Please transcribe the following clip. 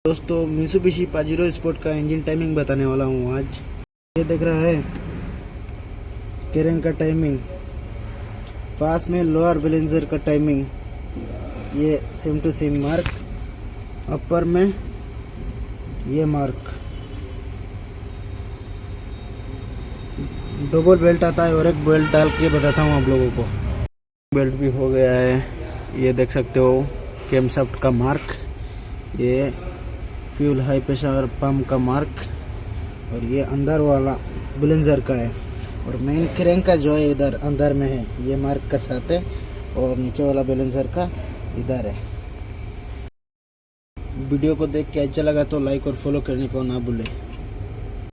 दोस्तों Mitsubishi पाजेरो sport का engine timing बताने वाला हूँ आज। ये देख रहा है केरेन का टाइमिंग, पास में लोअर बैलेंसर का टाइमिंग, ये सेम टू सेम मार्क, अपर में ये मार्क, डबल बेल्ट आता है और एक बेल्ट डाल के बताता हूँ आप लोगों को। बेल्ट भी हो गया है, ये देख सकते हो कैमशाफ्ट का मार्क, ये फ्यूल हाई प्रेशर पंप का मार्क, और ये अंदर वाला बैलेंसर का है, और मेन क्रैंक का जो है इधर अंदर में है, ये मार्क का साथ है, और नीचे वाला बैलेंसर का इधर है। वीडियो को देख के अच्छा लगा तो लाइक और फॉलो करने को ना भूलें।